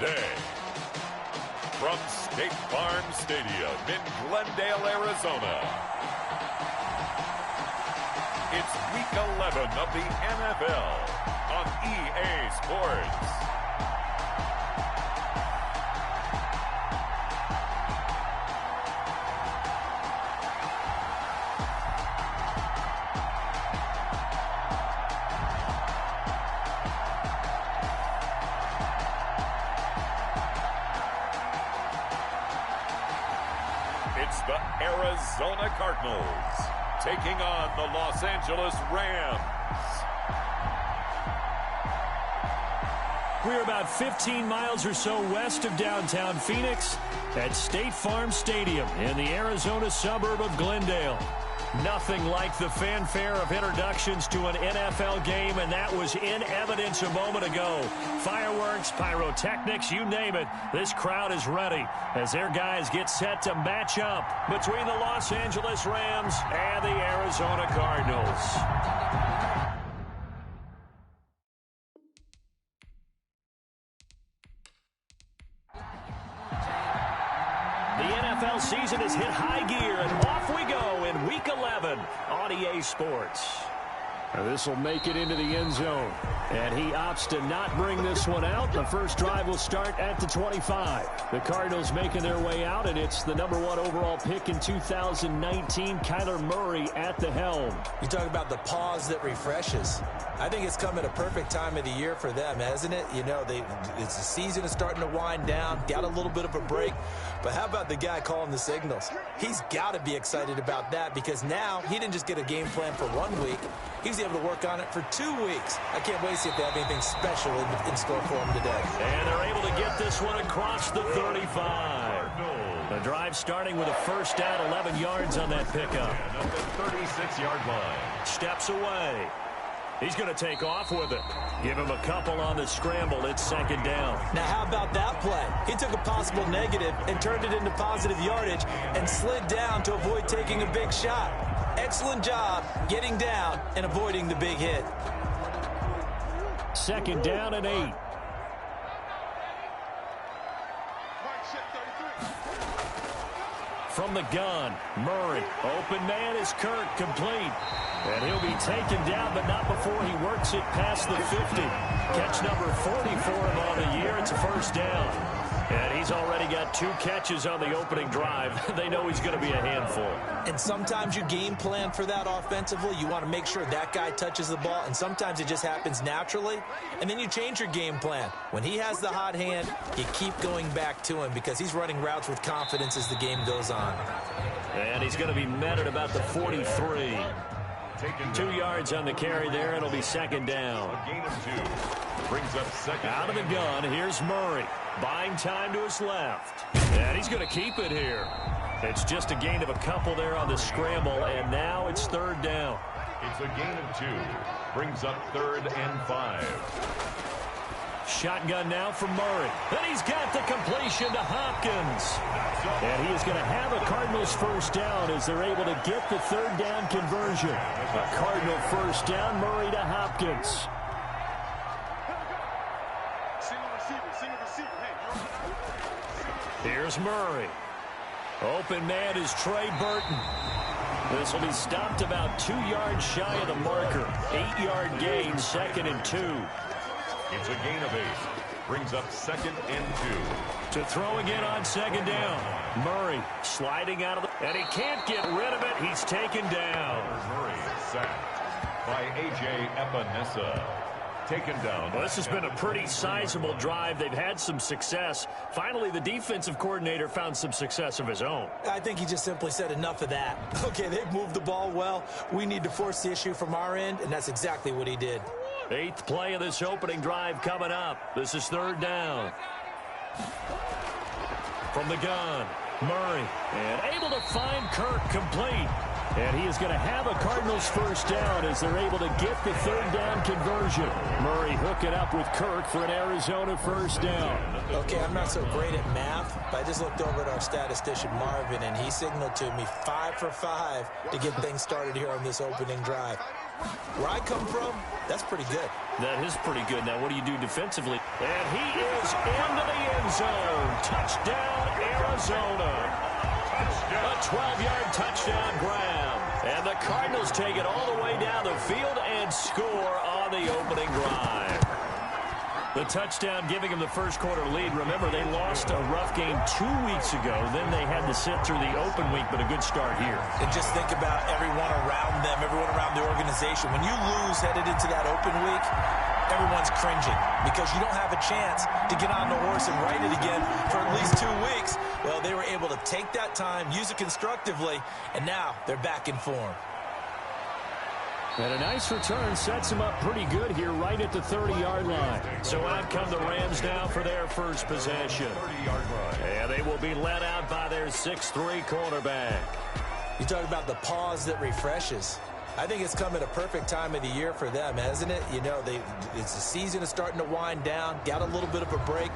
today. From State Farm Stadium in Glendale, Arizona, it's Week 11 of the NFL on EA Sports. It's the Arizona Cardinals taking on the Los Angeles Rams. We're about 15 miles or so west of downtown Phoenix at State Farm Stadium in the Arizona suburb of Glendale. Nothing like the fanfare of introductions to an NFL game, and that was in evidence a moment ago. Fireworks, pyrotechnics, you name it. This crowd is ready as their guys get set to match up between the Los Angeles Rams and the Arizona Cardinals. The NFL season has hit high gear, and off we go in Week 11 on EA Sports. This will make it into the end zone, and he opts to not bring this one out. The first drive will start at the 25. The Cardinals making their way out, and it's the #1 overall pick in 2019, Kyler Murray at the helm. You talk about the pause that refreshes. I think it's come at a perfect time of the year for them, hasn't it? You know, the season is starting to wind down, got a little bit of a break. But how about the guy calling the signals? He's got to be excited about that because now he didn't just get a game plan for 1 week. He's able to work on it for 2 weeks. I can't wait to see if they have anything special in store for him today. And they're able to get this one across the 35. The drive starting with a first down, 11 yards on that pickup. At the 36-yard line. Steps away. He's going to take off with it. Give him a couple on the scramble. It's second down. Now, how about that play? He took a possible negative and turned it into positive yardage and slid down to avoid taking a big shot. Excellent job getting down and avoiding the big hit. Second down and 8. From the gun, Murray. Open man is Kirk, complete. And he'll be taken down, but not before he works it past the 50. Catch number 40 for him on the year. It's a first down. And he's already got 2 catches on the opening drive. They know he's going to be a handful. And sometimes you game plan for that offensively. You want to make sure that guy touches the ball, and sometimes it just happens naturally. And then you change your game plan. When he has the hot hand, you keep going back to him because he's running routes with confidence as the game goes on. And he's going to be met at about the 43. 2 yards on the carry there. It'll be second down. A gain of 2. Brings up second. Out of the gun, here's Murray. Buying time to his left. And he's going to keep it here. It's just a gain of a couple there on the scramble, and now it's third down. It's a gain of 2. Brings up 3rd and 5. Shotgun now from Murray. And he's got the completion to Hopkins. And he is going to have a Cardinals first down as they're able to get the third down conversion. A Cardinal first down, Murray to Hopkins. Here's Murray. Open man is Trey Burton. This will be stopped about 2 yards shy of the marker. 8-yard gain, 2nd and 2. It's a gain of 8. Brings up 2nd and 2. To throw again on second down. Murray sliding out of the... And he can't get rid of it. He's taken down. Murray sacked by A.J. Epinesa. Taken down. Well, this has been a pretty sizable drive. They've had some success. Finally, the defensive coordinator found some success of his own. I think he just simply said enough of that. Okay, they've moved the ball well. We need to force the issue from our end, and that's exactly what he did. 8th play of this opening drive coming up. This is third down. From the gun, Murray. And able to find Kirk, complete. And he is going to have a Cardinals first down as they're able to get the third down conversion. Murray hooking up with Kirk for an Arizona first down. Okay, I'm not so great at math, but I just looked over at our statistician, Marvin, and he signaled to me 5 for 5 to get things started here on this opening drive. Where I come from, that's pretty good. That is pretty good. Now, what do you do defensively? And he is into the end zone. Touchdown, Arizona. A 12-yard touchdown grab. And the Cardinals take it all the way down the field and score on the opening drive. The touchdown giving them the first quarter lead. Remember, they lost a rough game 2 weeks ago. Then they had to sit through the open week, but a good start here. And just think about everyone around them, everyone around the organization. When you lose headed into that open week, everyone's cringing because you don't have a chance to get on the horse and ride it again for at least 2 weeks. Well, they were able to take that time, use it constructively, and now they're back in form. And a nice return sets them up pretty good here right at the 30-yard line. So out come the Rams now for their first possession. And they will be led out by their 6'3" cornerback. You talk about the pause that refreshes. I think it's come at a perfect time of the year for them, hasn't it? You know, it's the season is starting to wind down, got a little bit of a break.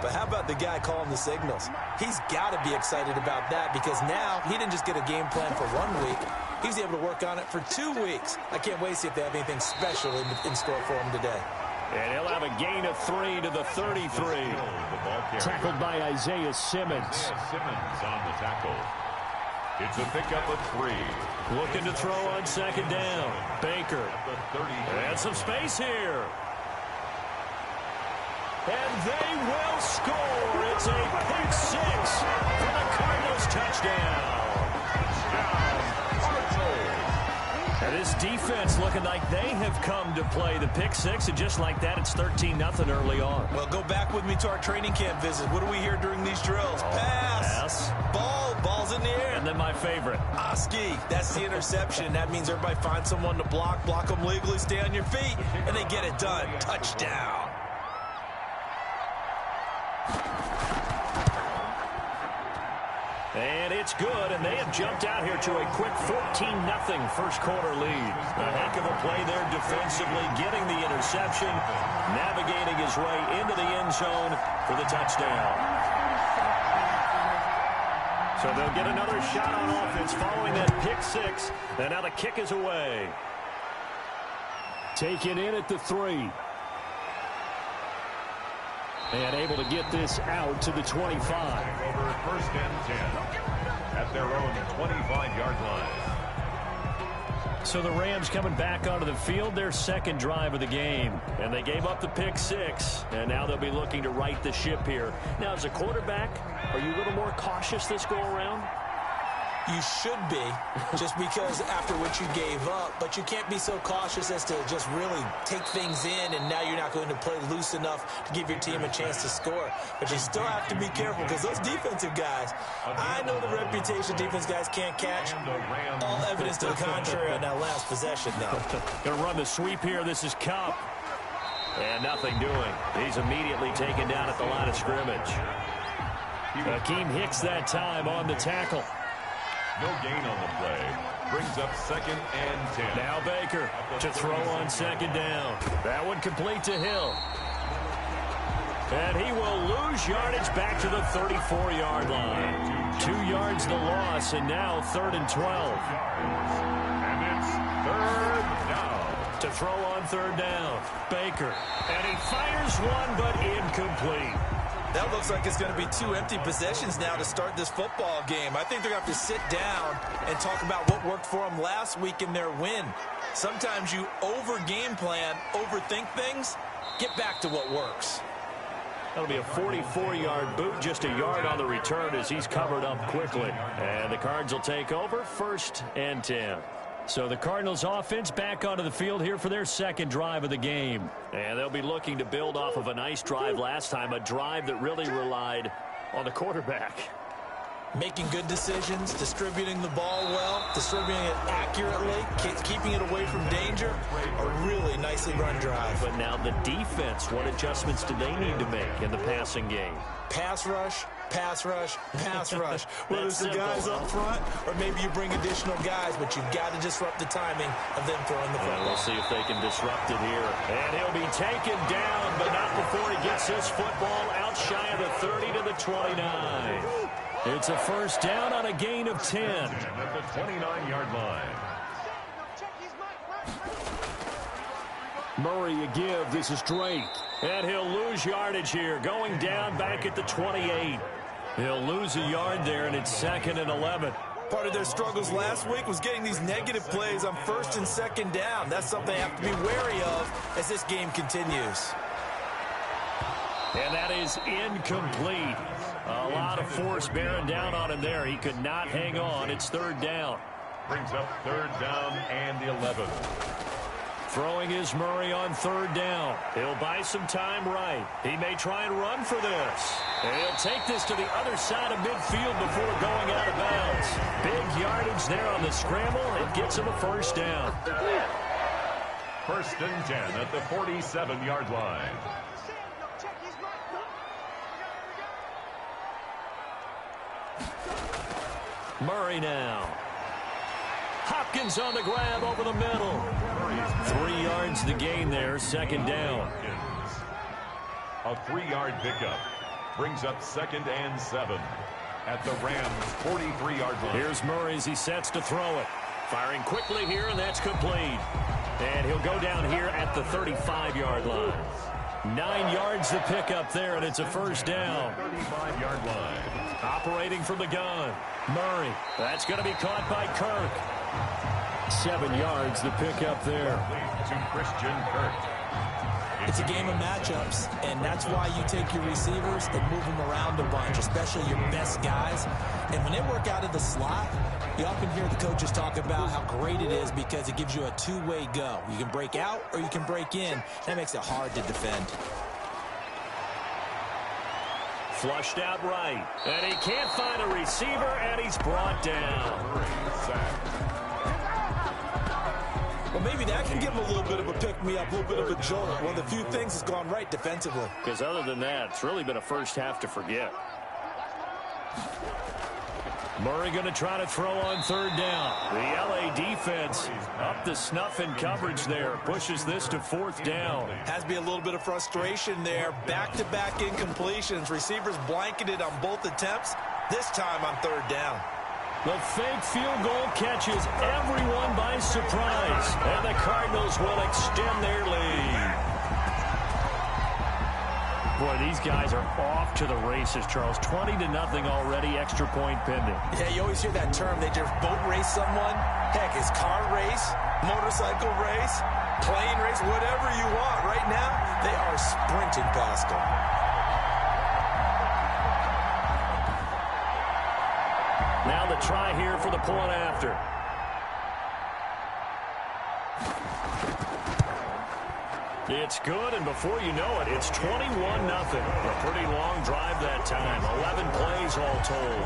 But how about the guy calling the signals? He's got to be excited about that because now he didn't just get a game plan for 1 week. He's able to work on it for 2 weeks. I can't wait to see if they have anything special in store for him today. And he'll have a gain of 3 to the 33. Tackled by Isaiah Simmons. Simmons on the tackle. It's a pickup of 3. Looking to throw on second down. Baker. And some space here. And they will score. It's a pick 6 for the Cardinals touchdown. And this defense looking like they have come to play the pick 6, and just like that, it's 13-0 early on. Well, go back with me to our training camp visit. What do we hear during these drills? Pass. Ball's in the air. And then my favorite. Oski, that's the interception. That means everybody finds someone to block them legally, stay on your feet, and they get it done. Touchdown. And it's good, and they have jumped out here to a quick 14-0 first quarter lead. A heck of a play there defensively, getting the interception, navigating his way into the end zone for the touchdown. So they'll get another shot on offense following that pick 6, and now the kick is away. Taken in at the 3. And able to get this out to the 25. Over first and 10 at their own 25-yard line. So the Rams coming back onto the field, their second drive of the game. And they gave up the pick 6, and now they'll be looking to right the ship here. Now, as a quarterback, are you a little more cautious this go-around? You should be, just because after what you gave up, but you can't be so cautious as to just really take things in, and now you're not going to play loose enough to give your team a chance to score. But you still have to be careful because those defensive guys, I know the reputation defense guys can't catch. All evidence to the contrary on that last possession, though. Going to run the sweep here. This is Cup. And nothing doing. He's immediately taken down at the line of scrimmage. Akeem Hicks that time on the tackle. No gain on the play. Brings up second and 10. Now Baker to throw on second down. That one complete to Hill. And he will lose yardage back to the 34-yard line. 2 yards the loss, and now 3rd and 12. And it's 3rd down. To throw on 3rd down. Baker. And he fires one, but incomplete. That looks like it's going to be 2 empty possessions now to start this football game. I think they're going to have to sit down and talk about what worked for them last week in their win. Sometimes you over-game plan, overthink things, get back to what works. That'll be a 44-yard boot, just a yard on the return as he's covered up quickly. And the Cards will take over 1st and 10. So the Cardinals offense back onto the field here for their second drive of the game. And they'll be looking to build off of a nice drive last time, a drive that really relied on the quarterback. Making good decisions, distributing the ball well, distributing it accurately, keeping it away from danger. A really nicely run drive. But now the defense, what adjustments do they need to make in the passing game? Pass rush, pass rush, pass rush. Whether it's the guys up front or maybe you bring additional guys, but you've got to disrupt the timing of them throwing the football. We'll see if they can disrupt it here. And he'll be taken down, but not before he gets this football out shy of the 30 to the 29. It's a first down on a gain of 10. At the 29-yard line. Murray a give. This is Drake. And he'll lose yardage here. Going down back at the 28. He'll lose a yard there, and it's 2nd and 11. Part of their struggles last week was getting these negative plays on 1st and 2nd down. That's something they have to be wary of as this game continues. And that is incomplete. A lot of force bearing down on him there. He could not hang on. It's 3rd down. Brings up 3rd down and 11. Throwing is Murray on 3rd down. He'll buy some time right. He may try and run for this. And he'll take this to the other side of midfield before going out of bounds. Big yardage there on the scramble. It gets him a 1st down. 1st and 10 at the 47-yard line. Murray now. Hopkins on the grab over the middle. 3 yards to gain there, 2nd down. A 3-yard pickup. Brings up 2nd and 7 at the Rams' 43-yard line. Here's Murray as he sets to throw it. Firing quickly here, and that's complete. And he'll go down here at the 35-yard line. 9 yards to pick up there, and it's a 1st down. 35-yard line. Operating from the gun. Murray. That's going to be caught by Kirk. 7 yards to pick up there. To Christian Kirk. It's a game of matchups, and that's why you take your receivers and move them around a bunch, especially your best guys. And when they work out of the slot, you often hear the coaches talk about how great it is because it gives you a two-way go. You can break out or you can break in. That makes it hard to defend. Flushed out right. And he can't find a receiver, and he's brought down. Well, maybe that can give him a little bit of a pick-me-up, a little bit of a jolt. One of the few things that's gone right defensively. Because other than that, it's really been a first half to forget. Murray going to try to throw on 3rd down. The LA defense up the snuff in coverage there. Pushes this to 4th down. Has to be a little bit of frustration there. Back-to-back incompletions. Receivers blanketed on both attempts. This time on 3rd down. The fake field goal catches everyone by surprise. And the Cardinals will extend their lead. Boy, these guys are off to the races, Charles. 20-0 already, extra point pending. Yeah, you always hear that term. They just boat race someone. Heck, it's car race, motorcycle race, plane race, whatever you want. Right now, they are sprinting past them. Now the try here for the point after. It's good, and before you know it, it's 21-0. A pretty long drive that time. 11 plays all told.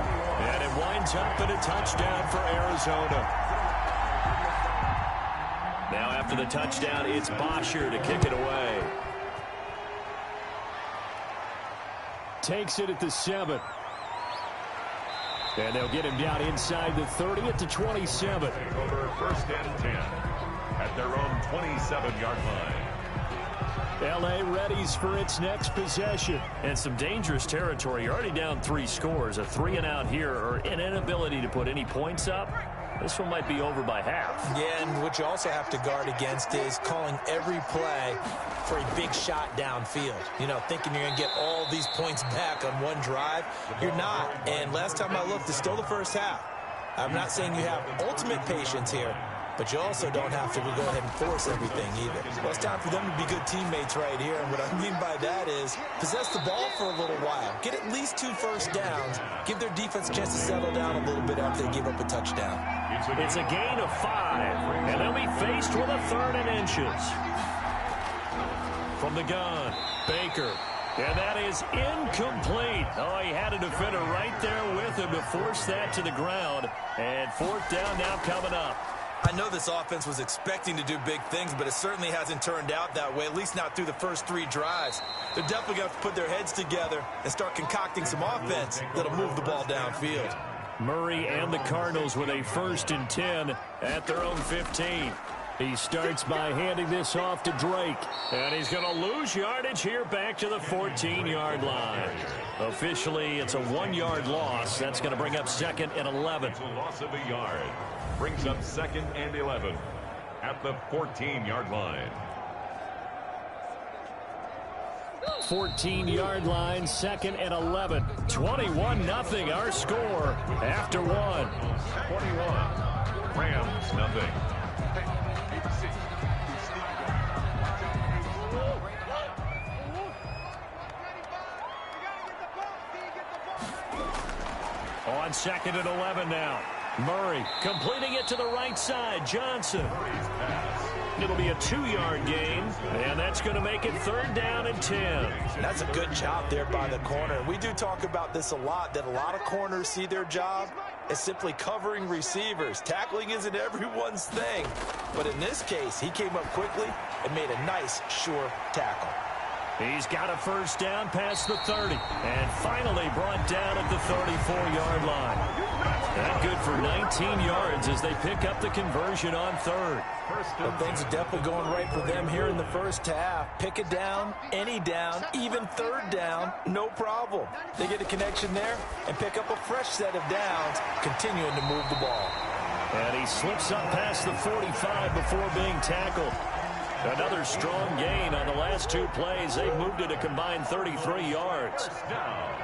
And it winds up in a touchdown for Arizona. Now after the touchdown, it's Bosher to kick it away. Takes it at the 7. And they'll get him down inside the 30 at the 27. Over 1st and 10 at their own 27-yard line. L.A. readies for its next possession. And some dangerous territory. You're already down 3 scores. A 3-and-out here, or an inability to put any points up. This one might be over by half. Yeah, and what you also have to guard against is calling every play for a big shot downfield. You know, thinking you're going to get all these points back on one drive. You're not. And last time I looked, it's still the first half. I'm not saying you have ultimate patience here, but you also don't have to go ahead and force everything either. Well, it's time for them to be good teammates right here. And what I mean by that is possess the ball for a little while. Get at least 2 first downs. Give their defense a chance to settle down a little bit after they give up a touchdown. It's a gain of 5, and they'll be faced with a 3rd and inches. From the gun, Baker. And that is incomplete. Oh, he had a defender right there with him to force that to the ground. And 4th down now coming up. I know this offense was expecting to do big things, but it certainly hasn't turned out that way, at least not through the first 3 drives. They're definitely going to have to put their heads together and start concocting some offense that'll move the ball downfield. Murray and the Cardinals with a 1st and 10 at their own 15. He starts by handing this off to Drake. And he's going to lose yardage here back to the 14-yard line. Officially, it's a 1-yard loss. That's going to bring up 2nd and 11. It's a loss of a yard. Brings up 2nd and 11 at the 14-yard line. 14-yard line, 2nd and 11. 21-0 our score after one. 21. Rams, nothing. On 2nd and 11 now. Murray completing it to the right side. Johnson. It'll be a 2-yard gain, and that's going to make it 3rd down and 10. That's a good job there by the corner. We do talk about this a lot, that a lot of corners see their job as simply covering receivers. Tackling isn't everyone's thing. But in this case, he came up quickly and made a nice, sure tackle. He's got a 1st down past the 30, and finally brought down at the 34-yard line. That good for 19 yards as they pick up the conversion on 3rd. Well, things are definitely going right for them here in the first half. Pick it down, any down, even 3rd down, no problem. They get a connection there and pick up a fresh set of downs, continuing to move the ball. And he slips up past the 45 before being tackled. Another strong gain on the last 2 plays. They've moved it a combined 33 yards. Down.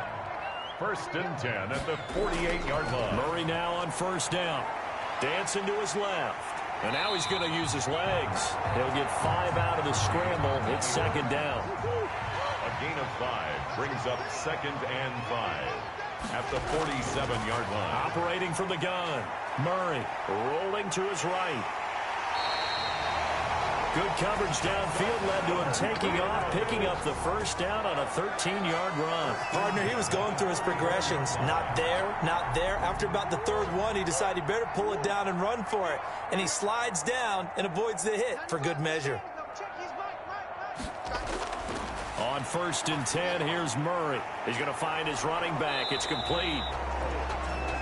1st and 10 at the 48-yard line. Murray now on 1st down. Dancing to his left. And now he's going to use his legs. He'll get 5 out of the scramble. It's 2nd down. A gain of 5 brings up 2nd and 5 at the 47-yard line. Operating from the gun. Murray rolling to his right. Good coverage downfield led to him taking off, picking up the 1st down on a 13-yard run. Partner, he was going through his progressions. Not there, not there. After about the 3rd one, he decided he better pull it down and run for it. And he slides down and avoids the hit for good measure. On 1st and 10, here's Murray. He's going to find his running back. It's complete.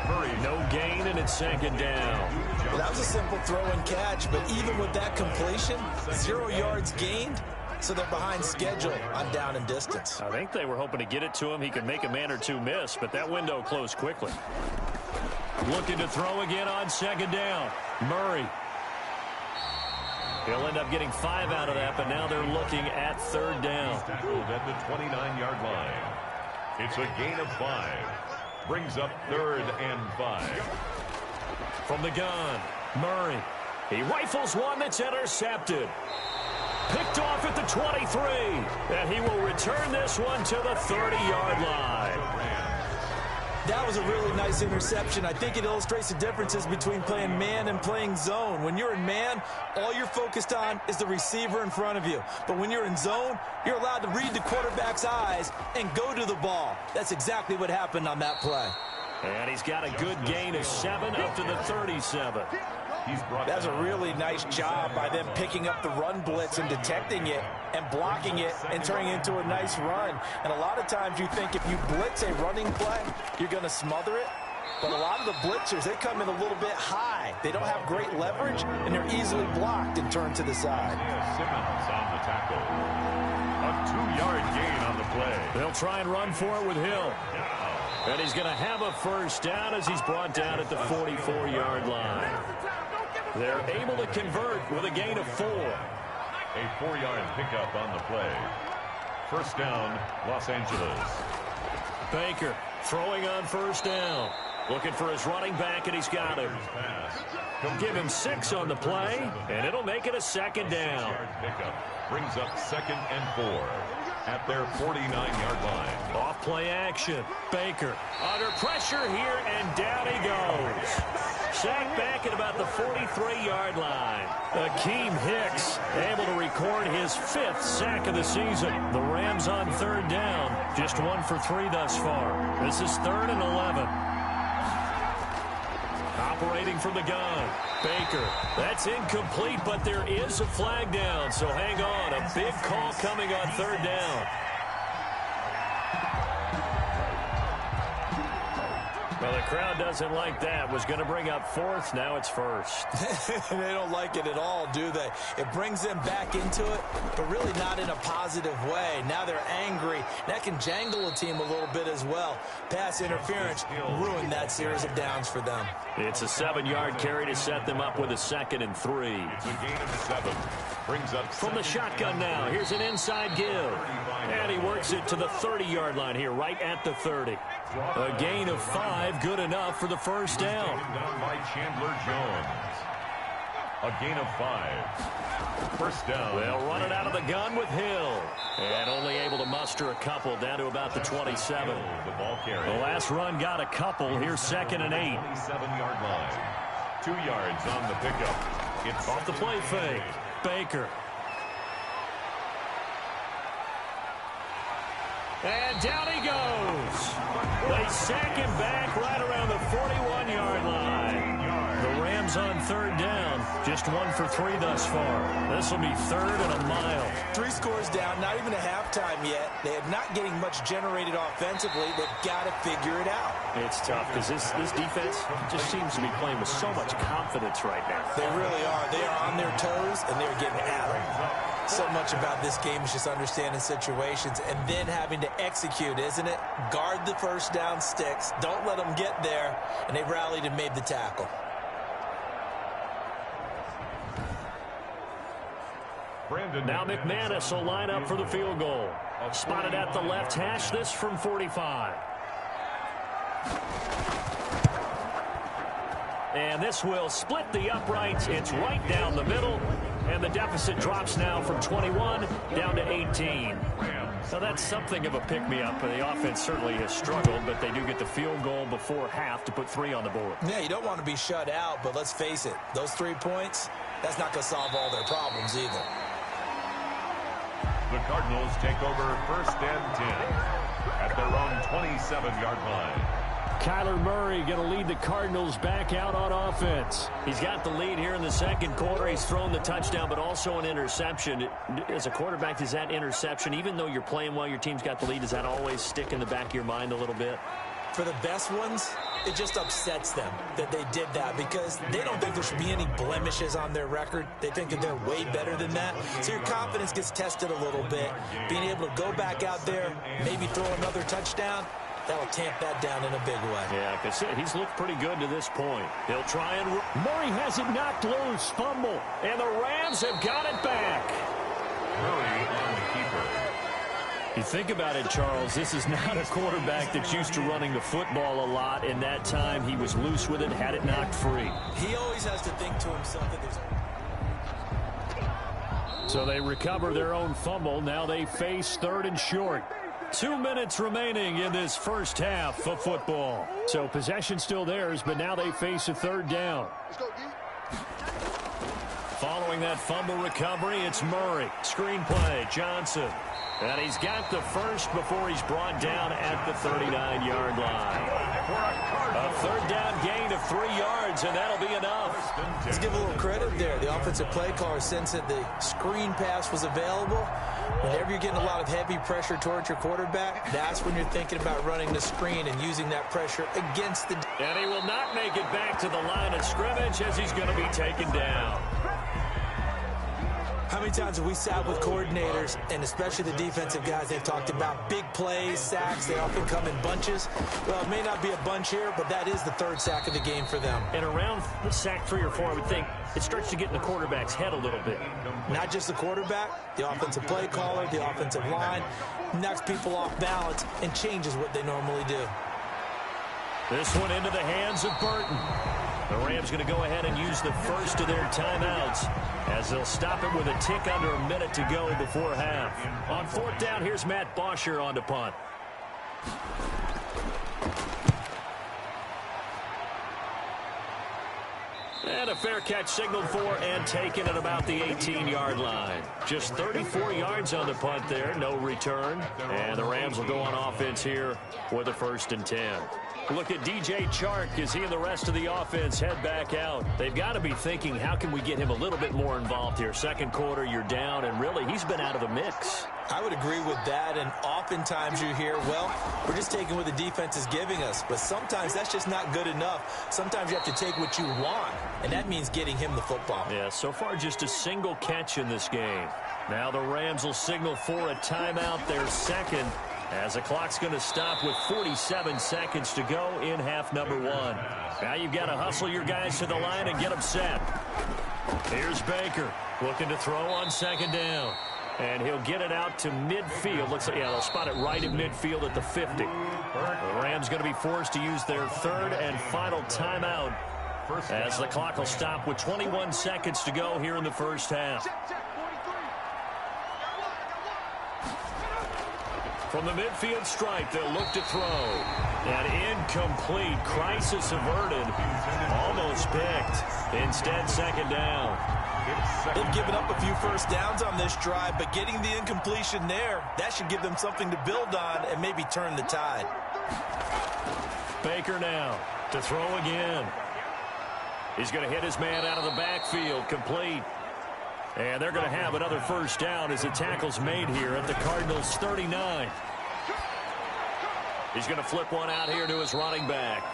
Murray, no gain, and it's 2nd down. Well, that was a simple throw and catch, but even with that completion, 0 yards gained, so they're behind schedule on down and distance. I think they were hoping to get it to him. He could make a man or 2 miss, but that window closed quickly. Looking to throw again on 2nd down. Murray. He'll end up getting 5 out of that, but now they're looking at 3rd down. Tackled at the 29-yard line. It's a gain of 5. Brings up 3rd and 5. From the gun, Murray. He rifles one that's intercepted. Picked off at the 23. And he will return this one to the 30-yard line. That was a really nice interception. I think it illustrates the differences between playing man and playing zone. When you're in man, all you're focused on is the receiver in front of you. But when you're in zone, you're allowed to read the quarterback's eyes and go to the ball. That's exactly what happened on that play. And he's got a good gain of 7 up to the 37. That's a really nice job by them picking up the run blitz and detecting it and blocking it and turning it into a nice run. And a lot of times you think if you blitz a running play, you're going to smother it. But a lot of the blitzers, they come in a little bit high. They don't have great leverage, and they're easily blocked and turned to the side. Simmons on the tackle. A 2-yard gain on the play. They'll try and run for it with Hill. And he's going to have a 1st down as he's brought down at the 44-yard line. They're able to convert with a gain of 4. A 4-yard pickup on the play. 1st down, Los Angeles. Baker throwing on 1st down. Looking for his running back, and he's got him. He'll give him 6 on the play, and it'll make it a 2nd down. Pickup brings up 2nd and 4 at their 49-yard line. Off play action. Baker under pressure here, and down he goes. Sacked back at about the 43-yard line. Akeem Hicks able to record his 5th sack of the season. The Rams on 3rd down. Just 1 for 3 thus far. This is 3rd and 11. Operating from the gun. Baker. That's incomplete, but there is a flag down, so hang on. A big call coming on 3rd down. Well, the crowd doesn't like that. Was going to bring up fourth. Now it's first. They don't like it at all, do they? It brings them back into it, but really not in a positive way. Now they're angry. That can jangle a team a little bit as well. Pass interference ruined that series of downs for them. It's a 7-yard carry to set them up with a 2nd and 3. It's a gain of 7. Brings up from the shotgun now. Here's an inside give. And he works it to the 30-yard line here, right at the 30. A gain of 5, good enough for the first down. Down by Chandler Jones. A gain of 5. First down. They'll run it out of the gun with Hill. And only able to muster a couple down to about the 27. The ball carry. The last run got a couple. Here's 2nd and 8. 27-yard line. 2 yards on the pickup. It's off the play fake. Baker. And down he goes. They sack him back right around the 41-yard line. The Rams on 3rd down. Just 1 for 3 thus far. This will be 3rd and a mile. 3 scores down, not even a halftime yet. They are not getting much generated offensively. They've got to figure it out. It's tough because this defense just seems to be playing with so much confidence right now. They really are. They are on their toes, and they're getting at them. So much about this game is just understanding situations and then having to execute, isn't it? Guard the first down sticks. Don't let them get there. And they rallied and made the tackle. Now McManus will line up for the field goal. Spotted at the left hash, this from 45. And this will split the uprights. It's right down the middle. And the deficit drops now from 21 down to 18. So that's something of a pick-me-up. The offense certainly has struggled, but they do get the field goal before half to put 3 on the board. Yeah, you don't want to be shut out, but let's face it. Those 3 points, that's not going to solve all their problems either. The Cardinals take over 1st and 10 at their own 27-yard line. Kyler Murray going to lead the Cardinals back out on offense. He's got the lead here in the 2nd quarter. He's thrown the touchdown, but also an interception. As a quarterback, does that interception, even though you're playing well, your team's got the lead, does that always stick in the back of your mind a little bit? For the best ones, it just upsets them that they did that because they don't think there should be any blemishes on their record. They think that they're way better than that. So your confidence gets tested a little bit. Being able to go back out there, maybe throw another touchdown, that'll tamp that down in a big way. Yeah, because he's looked pretty good to this point. He'll try and... Murray has it knocked loose. Fumble. And the Rams have got it back. Murray on the keeper. You think about it, Charles, this is not a quarterback that's used to running the football a lot. In that time, he was loose with it, had it knocked free. He always has to think to himself that there's... So they recover their own fumble. Now they face 3rd and short. 2 minutes remaining in this first half of football. So possession still theirs, but now they face a 3rd down. Following that fumble recovery, it's Murray. Screenplay, Johnson. And he's got the first before he's brought down at the 39-yard line. A 3rd down gain of 3 yards, and that'll be enough. Let's give a little credit there. The offensive play caller sensed that the screen pass was available. Whenever you're getting a lot of heavy pressure towards your quarterback, that's when you're thinking about running the screen and using that pressure against the... And he will not make it back to the line of scrimmage as he's going to be taken down. How many times have we sat with coordinators, and especially the defensive guys, they've talked about big plays, sacks. They often come in bunches. Well, it may not be a bunch here, but that is the 3rd sack of the game for them. And around sack 3 or 4, I would think it starts to get in the quarterback's head a little bit. Not just the quarterback, the offensive play caller, the offensive line, knocks people off balance and changes what they normally do. This one into the hands of Burton. The Rams going to go ahead and use the first of their timeouts as they'll stop it with a tick under a minute to go before half. On 4th down, here's Matt Bosher on to punt. And a fair catch signaled for and taken at about the 18-yard line. Just 34 yards on the punt there, no return. And the Rams will go on offense here with a 1st and 10. Look at DJ Chark as he and the rest of the offense head back out. They've got to be thinking, how can we get him a little bit more involved here? Second quarter, you're down, and really, he's been out of the mix. I would agree with that, and oftentimes you hear, well, we're just taking what the defense is giving us, but sometimes that's just not good enough. Sometimes you have to take what you want, and that means getting him the football. Yeah, so far just a single catch in this game. Now the Rams will signal for a timeout, their second, as the clock's going to stop with 47 seconds to go in half number one. Now you've got to hustle your guys to the line and get them set. Here's Baker looking to throw on second down. And he'll get it out to midfield. Looks like, yeah, they'll spot it right at midfield at the 50. The Rams going to be forced to use their third and final timeout as the clock will stop with 21 seconds to go here in the first half. From the midfield stripe, they'll look to throw. And incomplete. Crisis averted. Almost picked. Instead, second down. They've given up a few first downs on this drive, but getting the incompletion there, that should give them something to build on and maybe turn the tide. Baker now to throw again. He's going to hit his man out of the backfield. Complete. And they're going to have another first down as the tackle's made here at the Cardinals' 39. He's going to flip one out here to his running back.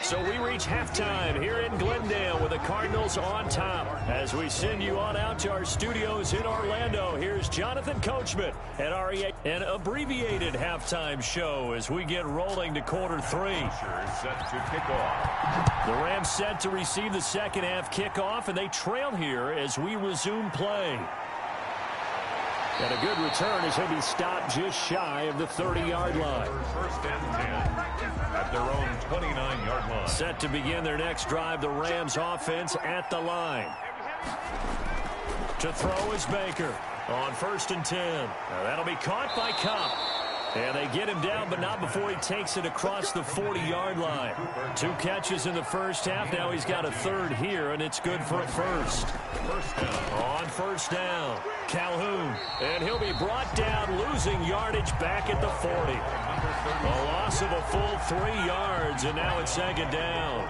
So we reach halftime here in Glendale with the Cardinals on top. As we send you on out to our studios in Orlando, here's Jonathan Coachman at an abbreviated halftime show as we get rolling to quarter three. Set to kick off. The Rams set to receive the second half kickoff, and they trail here as we resume play. And a good return as he'll be stopped just shy of the 30-yard line. First and 10 at their own 29-yard line. Set to begin their next drive, the Rams offense at the line. To throw is Baker on first and 10. Now that'll be caught by Cup. And they get him down, but not before he takes it across the 40-yard line. 2 catches in the first half. Now he's got a third here, and it's good for a first. On first down, Calhoun. And he'll be brought down, losing yardage back at the 40. A loss of a full 3 yards, and now it's second down.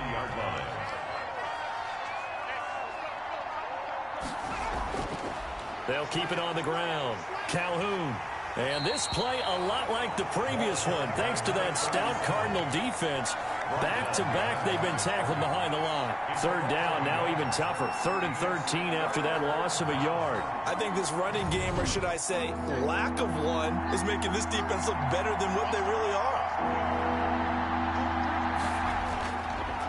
They'll keep it on the ground. Calhoun. And this play a lot like the previous one, thanks to that stout Cardinal defense. Back-to-back, they've been tackled behind the line. Third down, now even tougher. 3rd and 13 after that loss of a yard. I think this running game, or should I say lack of one, is making this defense look better than what they really are.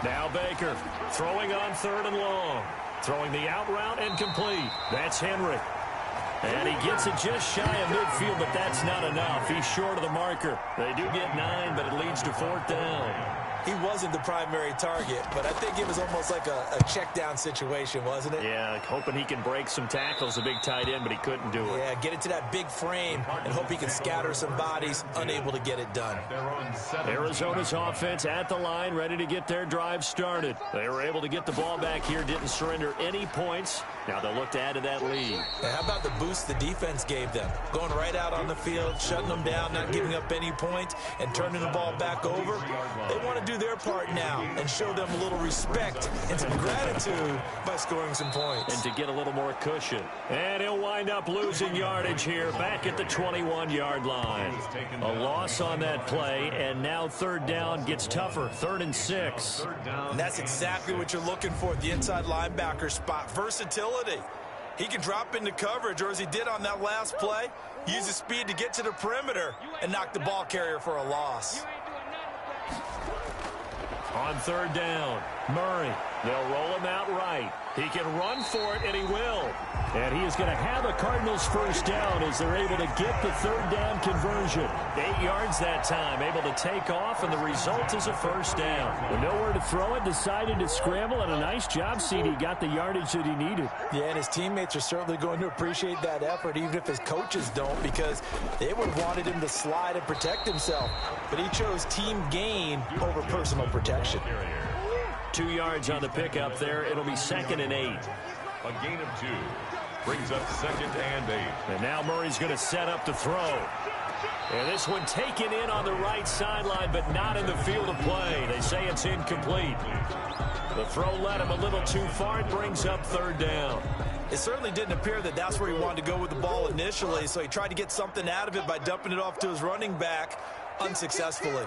Now Baker throwing on 3rd and long. Throwing the out route and complete. That's Henry. And he gets it just shy of midfield, but that's not enough. He's short of the marker. They do get 9, but it leads to 4th down. He wasn't the primary target, but I think it was almost like a check down situation, wasn't it? Yeah, hoping he can break some tackles, a big tight end, but he couldn't do it. Yeah, get it to that big frame and hope he can scatter some bodies, unable to get it done. Arizona's offense at the line, ready to get their drive started. They were able to get the ball back here, didn't surrender any points. Now they'll look to add to that lead. And how about the boost the defense gave them? Going right out on the field, shutting them down, not giving up any points, and turning the ball back over. They want to do their part now and show them a little respect and some gratitude by scoring some points. And to get a little more cushion. And he'll wind up losing yardage here back at the 21-yard line. A loss on that play, and now 3rd down gets tougher. 3rd and 6. And that's exactly what you're looking for at the inside linebacker spot. Versatility. He can drop into coverage, or as he did on that last play, use his speed to get to the perimeter and knock the ball carrier for a loss. On 3rd down, Murray. They'll roll him out right. He can run for it, and he will. And he is going to have a Cardinals first down as they're able to get the 3rd down conversion. 8 yards that time, able to take off, and the result is a first down. With nowhere to throw it, decided to scramble, and a nice job, CD. Got the yardage that he needed. Yeah, and his teammates are certainly going to appreciate that effort, even if his coaches don't, because they would have wanted him to slide and protect himself. But he chose team gain over personal protection. 2 yards on the pickup there. It'll be 2nd and 8. A gain of 2 brings up 2nd and 8. And now Murray's going to set up to throw. And this one taken in on the right sideline, but not in the field of play. They say it's incomplete. The throw led him a little too far. It brings up third down. It certainly didn't appear that that's where he wanted to go with the ball initially, so he tried to get something out of it by dumping it off to his running back unsuccessfully.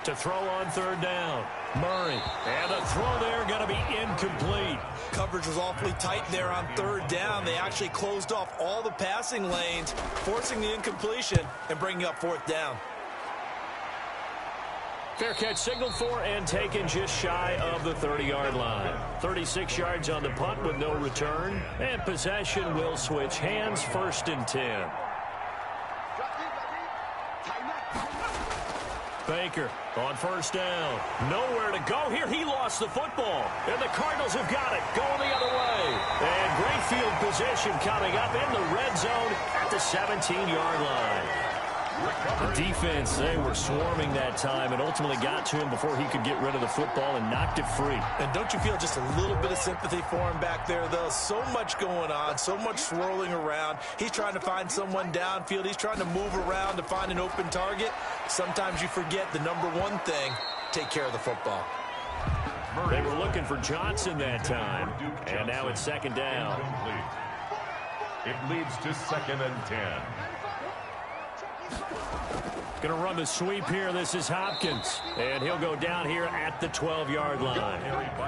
To throw on third down, Murray. And the throw there going to be incomplete. Coverage was awfully tight there on third down. They actually closed off all the passing lanes, forcing the incompletion and bringing up fourth down. Fair catch signaled for and taken just shy of the 30-yard line. 36 yards on the punt with no return. And possession will switch hands, 1st and 10. Baker on first down. Nowhere to go here. He lost the football. And the Cardinals have got it. Going the other way. And great field position coming up in the red zone at the 17-yard line. The defense, they were swarming that time and ultimately got to him before he could get rid of the football and knocked it free. And don't you feel just a little bit of sympathy for him back there, though? So much going on, so much swirling around. He's trying to find someone downfield. He's trying to move around to find an open target. Sometimes you forget the number one thing, take care of the football. They were looking for Johnson that time, and now it's 2nd down. It leads to 2nd and 10. Going to run the sweep here. This is Hopkins. And he'll go down here at the 12-yard line.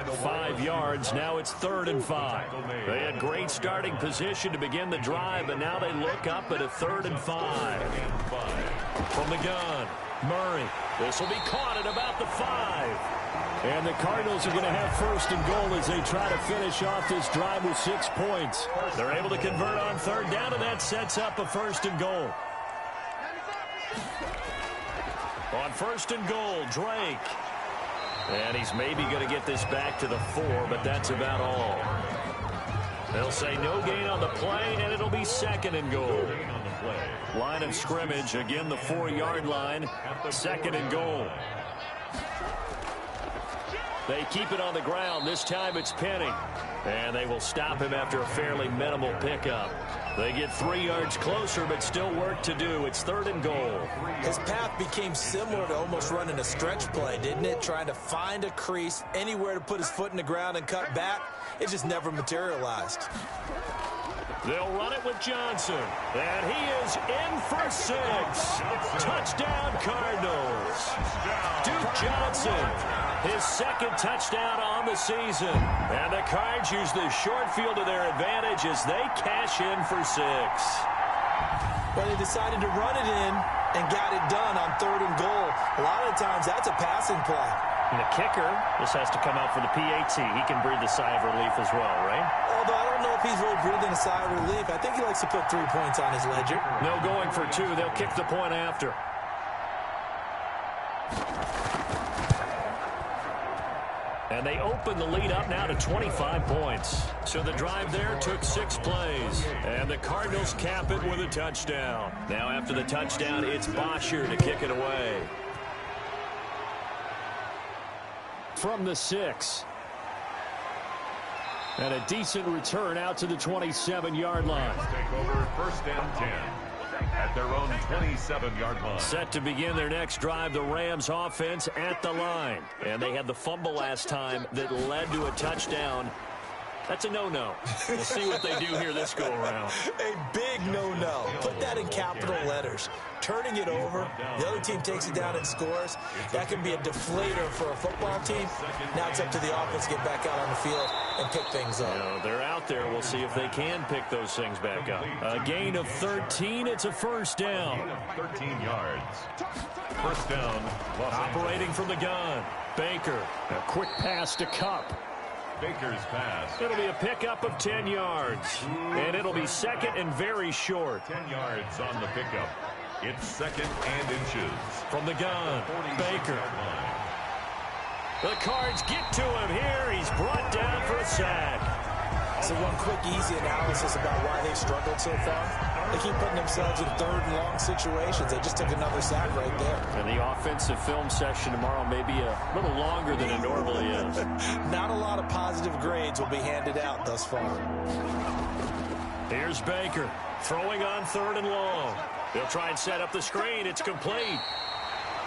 5 yards. Now it's 3rd and 5. They had great starting position to begin the drive, but now they look up at a 3rd and 5. From the gun, Murray. This will be caught at about the 5. And the Cardinals are going to have 1st and goal as they try to finish off this drive with 6 points. They're able to convert on 3rd down, and that sets up a 1st and goal. On 1st and goal, Drake. And he's maybe going to get this back to the 4, but that's about all. They'll say no gain on the play, and it'll be 2nd and goal. Line of scrimmage, again the 4-yard line, 2nd and goal. They keep it on the ground. This time it's Penny. And they will stop him after a fairly minimal pickup. They get 3 yards closer, but still work to do. It's 3rd and goal. His path became similar to almost running a stretch play, didn't it? Trying to find a crease, anywhere to put his foot in the ground and cut back. It just never materialized. They'll run it with Johnson. And he is in for 6. Touchdown, Cardinals. Duke Johnson, his 2nd touchdown on the season. And the Cards use the short field to their advantage as they cash in for 6. Well, they decided to run it in and got it done on 3rd and goal. A lot of times that's a passing play. And the kicker, this has to come out for the PAT. He can breathe a sigh of relief as well, right? Although I don't know if he's really breathing a sigh of relief. I think he likes to put 3 points on his ledger. No going for 2. They'll kick the point after. And they open the lead up now to 25 points. So the drive there took 6 plays. And the Cardinals cap it with a touchdown. Now after the touchdown, it's Bosher to kick it away. From the 6. And a decent return out to the 27-yard line. Take over 1st and 10 at their own 27-yard line. Set to begin their next drive, the Rams offense at the line. And they had the fumble last time that led to a touchdown. That's a no-no. We'll see what they do here this go-around. A big no-no. Put that in capital letters. Turning it over, the other team takes it down and scores. That can be a deflator for a football team. Now it's up to the offense to get back out on the field and pick things up. You know, they're out there. We'll see if they can pick those things back up. A gain of 13. It's a 1st down. 13 yards. 1st down. Operating from the gun. Baker. A quick pass to Cup. Baker's pass. It'll be a pickup of 10 yards. And it'll be 2nd and very short. 10 yards on the pickup. It's 2nd and inches. From the gun, Baker. The Cards get to him here. He's brought down for a sack. So one quick, easy analysis about why they've struggled so far. They keep putting themselves in 3rd and long situations. They just took another sack right there. And the offensive film session tomorrow may be a little longer than it normally is. Not a lot of positive grades will be handed out thus far. Here's Baker throwing on 3rd and long. They'll try and set up the screen. It's complete.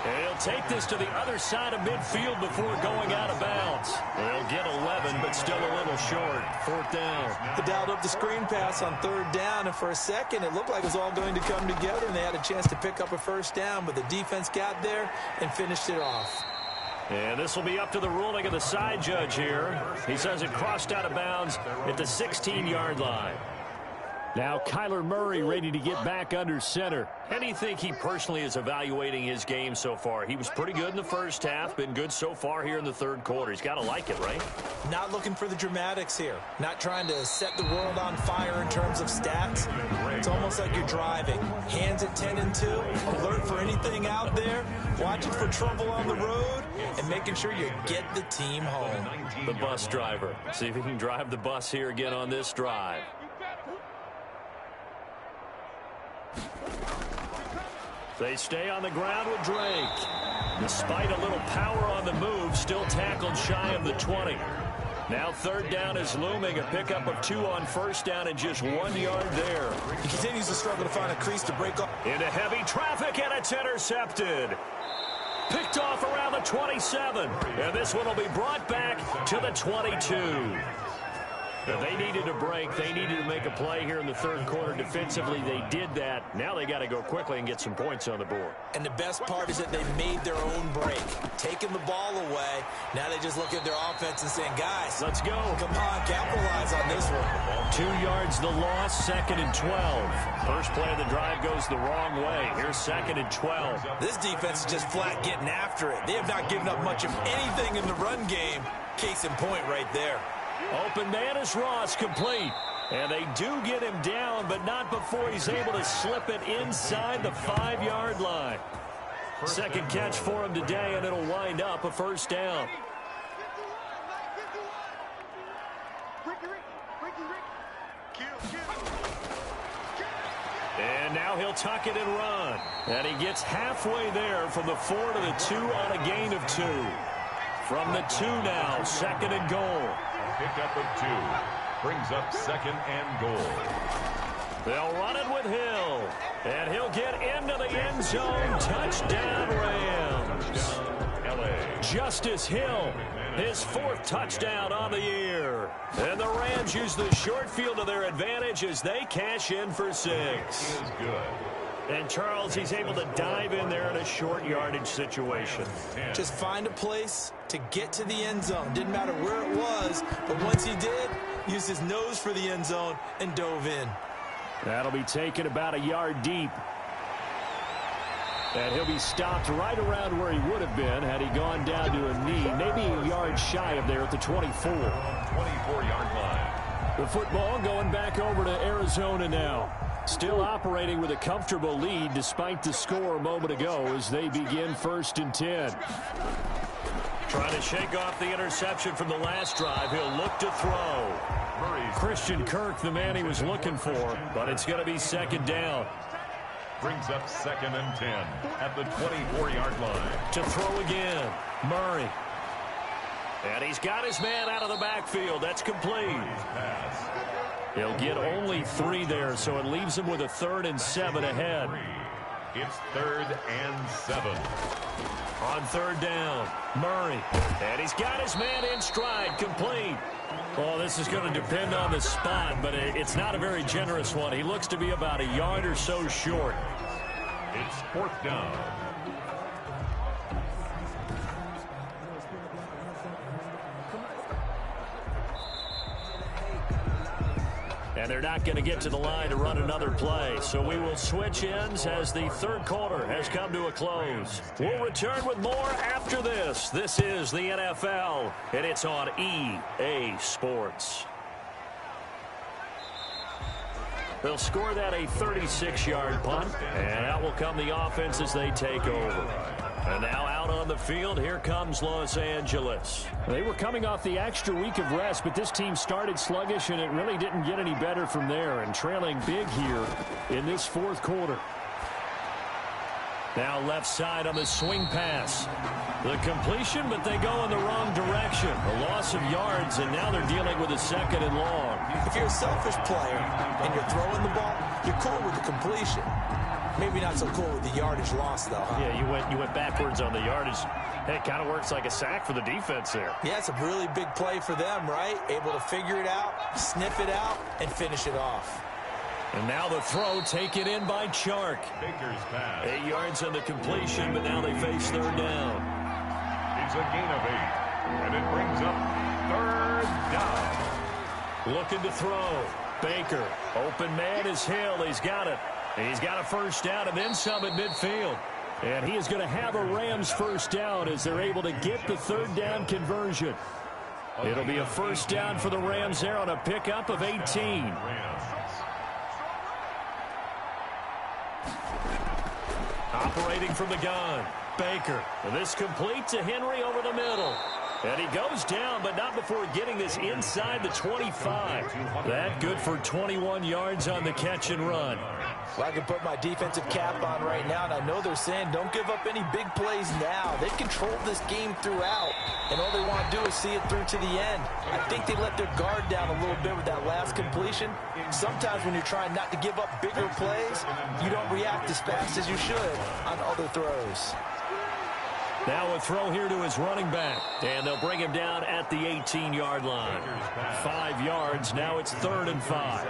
And he'll take this to the other side of midfield before going out of bounds. They'll get 11, but still a little short. 4th down. They dialed up the screen pass on 3rd down, and for a second it looked like it was all going to come together, and they had a chance to pick up a 1st down, but the defense got there and finished it off. And this will be up to the ruling of the side judge here. He says it crossed out of bounds at the 16-yard line. Now Kyler Murray ready to get back under center. How do you think he personally is evaluating his game so far? He was pretty good in the first half, been good so far here in the 3rd quarter. He's got to like it, right? Not looking for the dramatics here. Not trying to set the world on fire in terms of stats. It's almost like you're driving. Hands at 10 and 2, alert for anything out there, watching for trouble on the road, and making sure you get the team home. The bus driver. See if he can drive the bus here again on this drive. They stay on the ground with Drake. Despite a little power on the move, still tackled shy of the 20. Now 3rd down is looming. A pickup of 2 on 1st down and just 1 yard there. He continues to struggle to find a crease to break up. Into heavy traffic, and it's intercepted. Picked off around the 27. And this one will be brought back to the 22. They needed a break. They needed to make a play here in the 3rd quarter. Defensively, they did that. Now they got to go quickly and get some points on the board. And the best part is that they made their own break. Taking the ball away. Now they just look at their offense and saying, guys, let's go. Come on, capitalize on this one. 2 yards the loss, 2nd and 12. First play of the drive goes the wrong way. Here's 2nd and 12. This defense is just flat getting after it. They have not given up much of anything in the run game. Case in point right there. Open man is Ross, complete. And they do get him down, but not before he's able to slip it inside the 5-yard line. Second catch for him today, and it'll wind up a 1st down. And now he'll tuck it and run. And he gets halfway there from the 4 to the 2 on a gain of 2. From the 2 now, 2nd and goal. Pickup of 2 brings up 2nd and goal. They'll run it with Hill, and he'll get into the end zone. Touchdown, Rams. LA. Justice Hill, his 4th touchdown on the year. And the Rams use the short field to their advantage as they cash in for 6. Is good. And Charles, he's able to dive in there in a short yardage situation. Just find a place to get to the end zone. Didn't matter where it was, but once he did, used his nose for the end zone and dove in. That'll be taken about a yard deep. And he'll be stopped right around where he would have been had he gone down to a knee, maybe a yard shy of there at the 24. 24-yard line. The football going back over to Arizona now. Still operating with a comfortable lead despite the score a moment ago as they begin 1st and 10. Trying to shake off the interception from the last drive. He'll look to throw. Christian Kirk, the man he was looking for, but it's going to be 2nd down. Brings up 2nd and 10 at the 24-yard line. To throw again, Murray. And he's got his man out of the backfield. That's complete. Pass. He'll get only 3 there, so it leaves him with a 3rd and 7 ahead. It's 3rd and 7. On 3rd down, Murray. And he's got his man in stride, complete. Oh, this is going to depend on the spot, but it's not a very generous one. He looks to be about a yard or so short. It's 4th down. And they're not going to get to the line to run another play. So we will switch ends as the 3rd quarter has come to a close. We'll return with more after this. This is the NFL, and it's on EA Sports. They'll score that a 36-yard punt, and out will come the offense as they take over. And now out on the field, here comes Los Angeles. They were coming off the extra week of rest, but this team started sluggish, and it really didn't get any better from there, and trailing big here in this 4th quarter. Now left side on the swing pass. The completion, but they go in the wrong direction. A loss of yards, and now they're dealing with a 2nd and long. If you're a selfish player and you're throwing the ball, you're cool with the completion. Maybe not so cool with the yardage loss, though, huh? Yeah, you went backwards on the yardage. Hey, it kind of works like a sack for the defense there. Yeah, it's a really big play for them, right? Able to figure it out, sniff it out, and finish it off. And now the throw taken in by Chark. Baker's pass. 8 yards on the completion, but now they face third down. It's a gain of 8, and it brings up third down. Looking to throw. Baker. Open man is Hill. He's got it. He's got a first down and then some at midfield. And he is going to have a Rams first down as they're able to get the third down conversion. It'll be a first down for the Rams there on a pickup of 18. Operating from the gun. Baker. This complete to Henry over the middle. And he goes down, but not before getting this inside the 25. That good for 21 yards on the catch and run. Well, I can put my defensive cap on right now, and I know they're saying don't give up any big plays now. They've controlled this game throughout, and all they want to do is see it through to the end. I think they let their guard down a little bit with that last completion. Sometimes when you're trying not to give up bigger plays, you don't react as fast as you should on other throws. Now a throw here to his running back, and they'll bring him down at the 18-yard line. 5 yards, now it's 3rd and 5.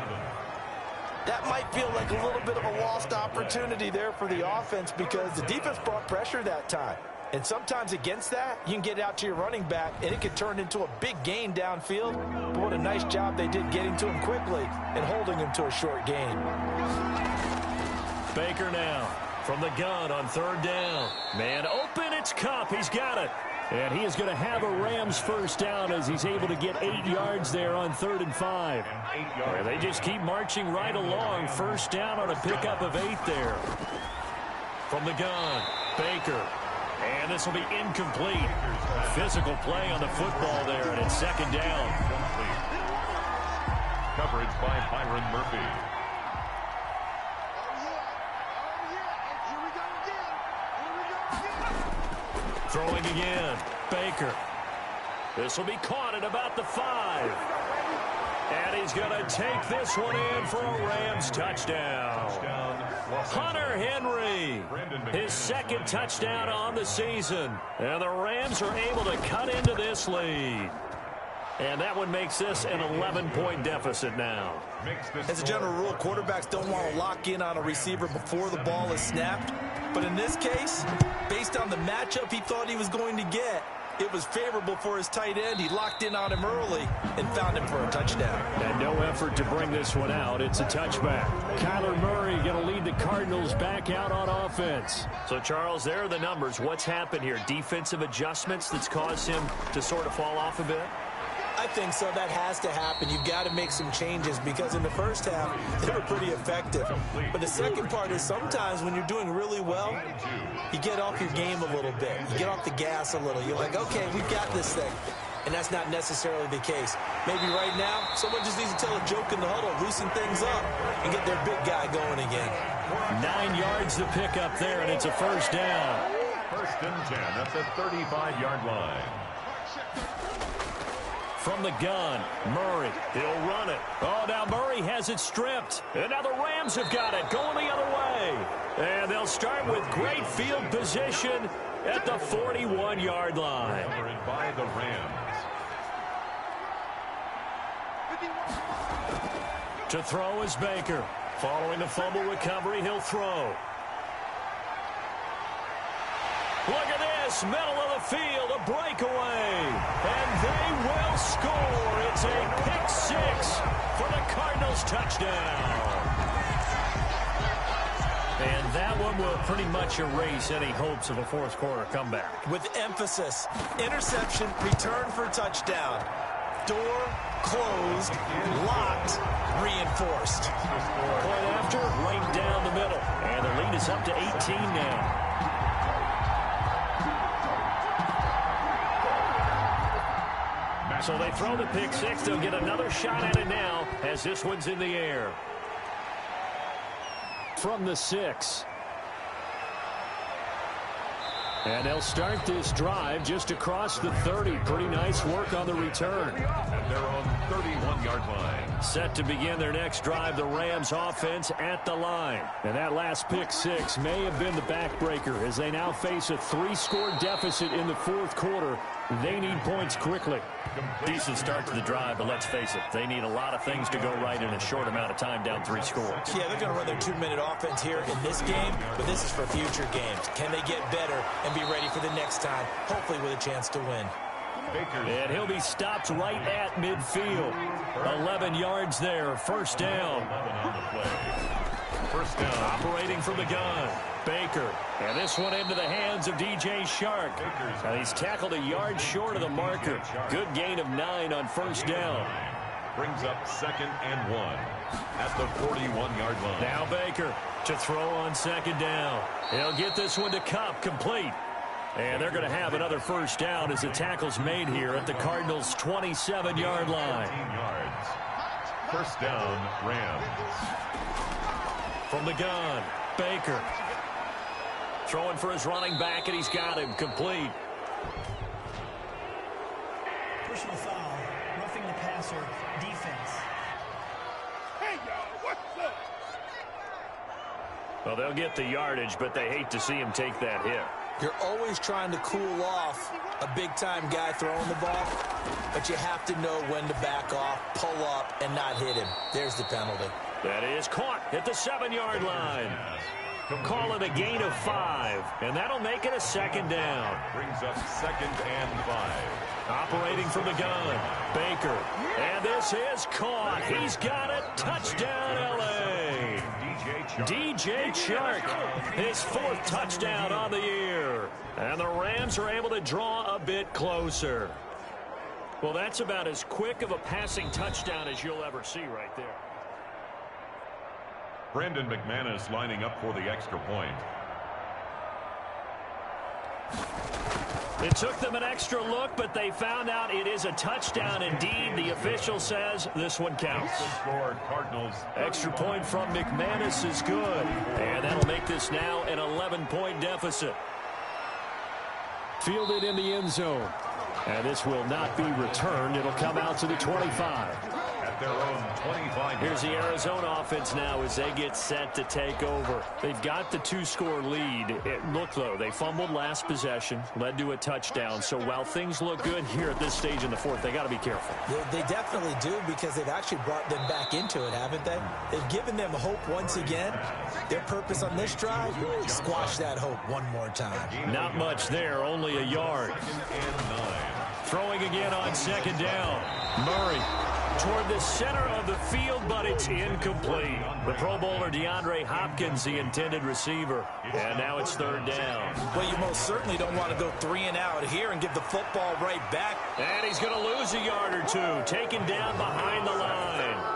That might feel like a little bit of a lost opportunity there for the offense because the defense brought pressure that time. And sometimes against that, you can get it out to your running back, and it could turn into a big gain downfield. But what a nice job they did getting to him quickly and holding him to a short gain. Baker now from the gun on 3rd down. Man open, it's Kupp. He's got it. And he is going to have a Rams first down as he's able to get 8 yards there on 3rd and 5. And they just keep marching right along. First down on a pickup of 8 there. From the gun, Baker. And this will be incomplete. Physical play on the football there, and it's 2nd down. Coverage by Byron Murphy. Throwing again. Baker. This will be caught at about the 5. And he's going to take this one in for a Rams touchdown. Hunter Henry, his 2nd touchdown on the season. And the Rams are able to cut into this lead. And that one makes this an 11-point deficit now. As a general rule, quarterbacks don't want to lock in on a receiver before the ball is snapped. But in this case, based on the matchup he thought he was going to get, it was favorable for his tight end. He locked in on him early and found him for a touchdown. And no effort to bring this one out. It's a touchback. Kyler Murray going to lead the Cardinals back out on offense. So, Charles, there are the numbers. What's happened here? Defensive adjustments that's caused him to sort of fall off a bit? I think so. That has to happen. You've got to make some changes because in the first half, they were pretty effective. But the second part is sometimes when you're doing really well, you get off your game a little bit. You get off the gas a little. You're like, okay, we've got this thing. And that's not necessarily the case. Maybe right now, someone just needs to tell a joke in the huddle, loosen things up, and get their big guy going again. 9 yards to pick up there, and it's a first down. 1st and 10 at the 35-yard line. From the gun, Murray, he'll run it. Oh, now Murray has it stripped. And now the Rams have got it, going the other way. And they'll start with great field position at the 41-yard line. Covered by the Rams. To throw is Baker. Following the fumble recovery, he'll throw. Look at this, middle of the field, a breakaway. And they will score. It's a pick-6 for the Cardinals touchdown. And that one will pretty much erase any hopes of a fourth-quarter comeback. With emphasis, interception, return for touchdown. Door closed, locked, reinforced. Point after, right down the middle. And the lead is up to 18 now. So they throw the pick-6. They'll get another shot at it now as this one's in the air. From the 6. And they'll start this drive just across the 30. Pretty nice work on the return. At their own 31-yard line. Set to begin their next drive, the Rams offense at the line. And that last pick six may have been the backbreaker as they now face a 3-score deficit in the fourth quarter. They need points quickly. Decent start to the drive, but let's face it, they need a lot of things to go right in a short amount of time down 3 scores. Yeah, they're going to run their 2-minute offense here in this game, but this is for future games. Can they get better and be ready for the next time, hopefully with a chance to win? And he'll be stopped right at midfield. 11 yards there, first down. First down. Operating from the gun, Baker. And this one into the hands of DJ Shark. And he's tackled a yard short of the marker. Good gain of 9 on first down. Brings up 2nd and 1 at the 41-yard line. Now Baker to throw on 2nd down. He'll get this one to Kupp, complete. And they're going to have another first down as the tackle's made here at the Cardinals' 27-yard line. 14 yards. First down, Rams. From the gun, Baker. Throwing for his running back, and he's got him, complete. Personal foul, roughing the passer, defense. Hey, y'all, what's up? Well, they'll get the yardage, but they hate to see him take that hit. You're always trying to cool off a big-time guy throwing the ball, but you have to know when to back off, pull up, and not hit him. There's the penalty. That is caught at the 7-yard line. Call it a gain of 5, and that'll make it a 2nd down. Brings up 2nd and 5. Operating from the gun, Baker. And this is caught. He's got it. Touchdown, L.A. DJ Chark, his 4th touchdown on the year. And the Rams are able to draw a bit closer. Well, that's about as quick of a passing touchdown as you'll ever see right there. Brandon McManus lining up for the extra point. It took them an extra look, but they found out it is a touchdown indeed. The official says this one counts. Cardinals. Extra point from McManus is good. And that'll make this now an 11-point deficit. Fielded in the end zone. And this will not be returned. It'll come out to the 25. At their own 25. Here's the Arizona offense now as they get set to take over. They've got the 2-score lead. Look, though, they fumbled last possession, led to a touchdown. So while things look good here at this stage in the fourth, they got to be careful. They definitely do, because they've actually brought them back into it, haven't they? They've given them hope once again. Their purpose on this drive, squash that hope one more time. Not much there, only a yard. 2nd and 9. Throwing again on 2nd down. Murray toward the center of the field, but it's incomplete. The Pro Bowler DeAndre Hopkins, the intended receiver. And now it's 3rd down. Well, you most certainly don't want to go 3 and out here and give the football right back. And he's going to lose a yard or two, taken down behind the line.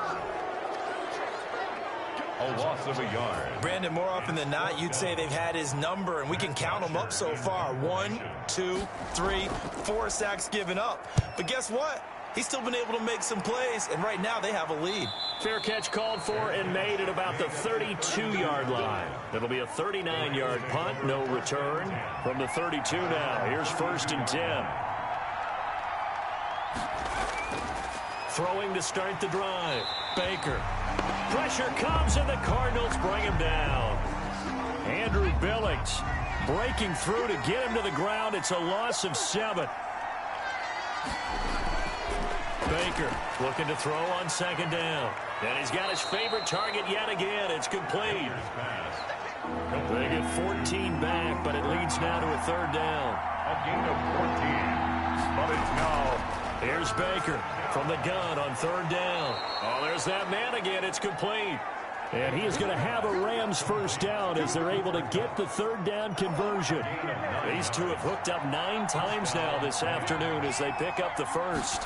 A loss of a yard. Brandon, more often than not, you'd say they've had his number, and we can count them up so far. 1, 2, 3, 4 sacks given up. But guess what? He's still been able to make some plays, and right now they have a lead. Fair catch called for and made at about the 32-yard line. It'll be a 39-yard punt, no return. From the 32 now, here's 1st and 10. Throwing to start the drive, Baker. Pressure comes, and the Cardinals bring him down. Andrew Billings breaking through to get him to the ground. It's a loss of 7. Baker looking to throw on 2nd down. And he's got his favorite target yet again. It's complete. They get 14 back, but it leads now to a 3rd down. A gain of 14. But it's now. Here's Baker from the gun on 3rd down. Oh, there's that man again. It's complete. And he is going to have a Rams first down as they're able to get the 3rd down conversion. These two have hooked up 9 times now this afternoon as they pick up the first.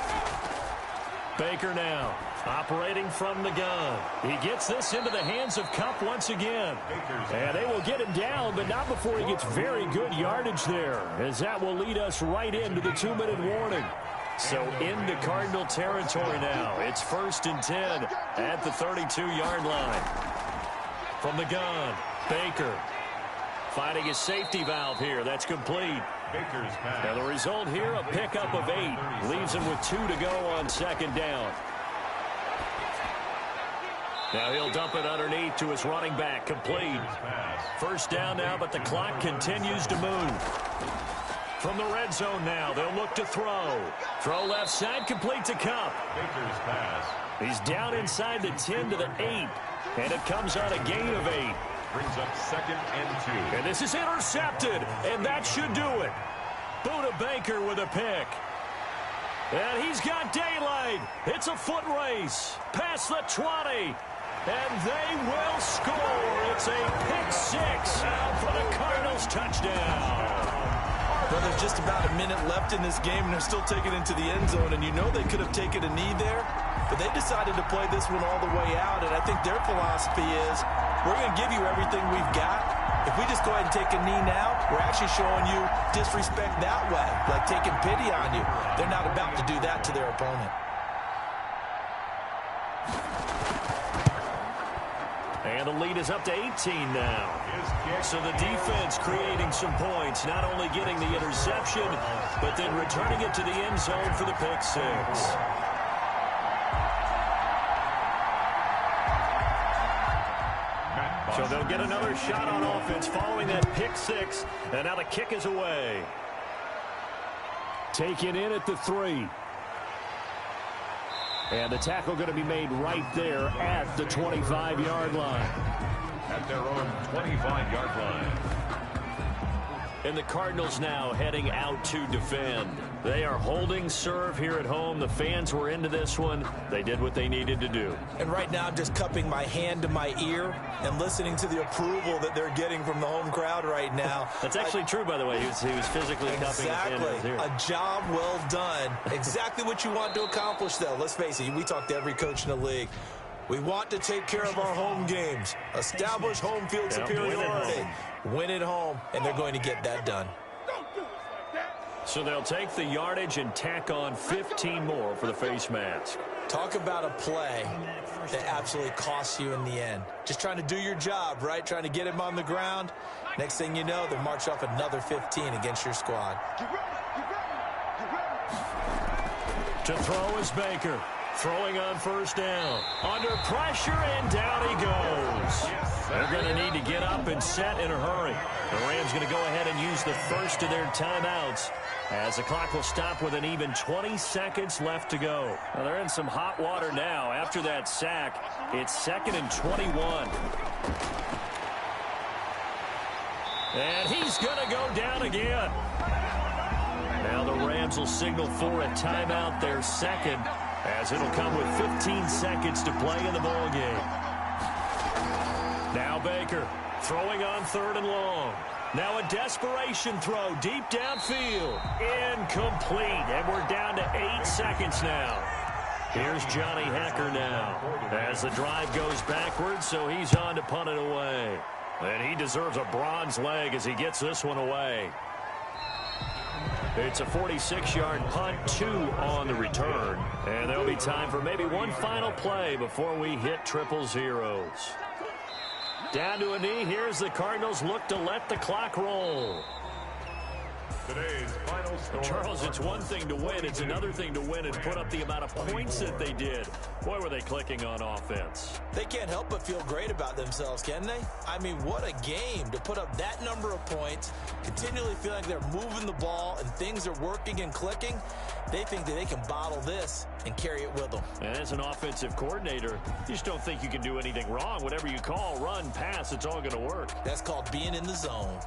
Baker now operating from the gun. He gets this into the hands of Kupp once again. And they will get him down, but not before he gets very good yardage there, as that will lead us right into the 2-minute warning. So into Cardinal territory now. It's 1st and 10 at the 32-yard line. From the gun, Baker finding his safety valve here. That's complete. Baker's pass. Now the result here, a pickup of 8. Leaves him with 2 to go on second down. Now he'll dump it underneath to his running back. Complete. First down now, but the clock continues to move. From the red zone now, they'll look to throw. Throw left side, complete to Cup. Baker's pass. He's down inside the 10 to the 8. And it comes on a gain of 8. Brings up 2nd and 2. And this is intercepted, and that should do it. Buda Baker with a pick. And he's got daylight. It's a foot race. Past the 20. And they will score. It's a pick 6 for the Cardinals touchdown. Well, there's just about a minute left in this game, and they're still taking it into the end zone. And you know they could have taken a knee there, but they decided to play this one all the way out. And I think their philosophy is, we're going to give you everything we've got. If we just go ahead and take a knee now, we're actually showing you disrespect that way, like taking pity on you. They're not about to do that to their opponent. And the lead is up to 18 now. So the defense creating some points, not only getting the interception, but then returning it to the end zone for the pick 6. So they'll get another shot on offense following that pick 6. And now the kick is away. Taken in at the 3. And the tackle going to be made right there at the 25-yard line. At their own 25-yard line. And the Cardinals now heading out to defend. They are holding serve here at home. The fans were into this one. They did what they needed to do. And right now I'm just cupping my hand to my ear and listening to the approval that they're getting from the home crowd right now. That's actually true, by the way. He was physically cupping his hand to his ear. A job well done. Exactly what you want to accomplish, though. Let's face it, we talk to every coach in the league. We want to take care of our home games, establish home field superiority, win at home, and they're going to get that done. So they'll take the yardage and tack on 15 more for the face mask. Talk about a play that absolutely costs you in the end. Just trying to do your job, right? Trying to get him on the ground. Next thing you know, they'll march off another 15 against your squad. To throw is Baker. Throwing on first down. Under pressure, and down he goes. They're going to need to get up and set in a hurry. The Rams going to go ahead and use the first of their timeouts as the clock will stop with an even 20 seconds left to go. Well, they're in some hot water now. After that sack, it's 2nd and 21. And he's going to go down again. Now the Rams will signal for a timeout, their second, as it'll come with 15 seconds to play in the ball game. Now Baker throwing on 3rd and long. Now a desperation throw deep downfield. Incomplete. And we're down to 8 seconds now. Here's Johnny Hecker now as the drive goes backwards, so he's on to punt it away. And he deserves a bronze leg as he gets this one away. It's a 46-yard punt, 2 on the return. And there'll be time for maybe one final play before we hit triple zeros. Down to a knee. Here's the Cardinals look to let the clock roll. Today's final score. Charles, it's one thing to win. It's another thing to win and put up the amount of points that they did. Boy, were they clicking on offense. They can't help but feel great about themselves, can they? I mean, what a game to put up that number of points, continually feel like they're moving the ball and things are working and clicking. They think that they can bottle this and carry it with them. And as an offensive coordinator, you just don't think you can do anything wrong. Whatever you call, run, pass, it's all going to work. That's called being in the zone.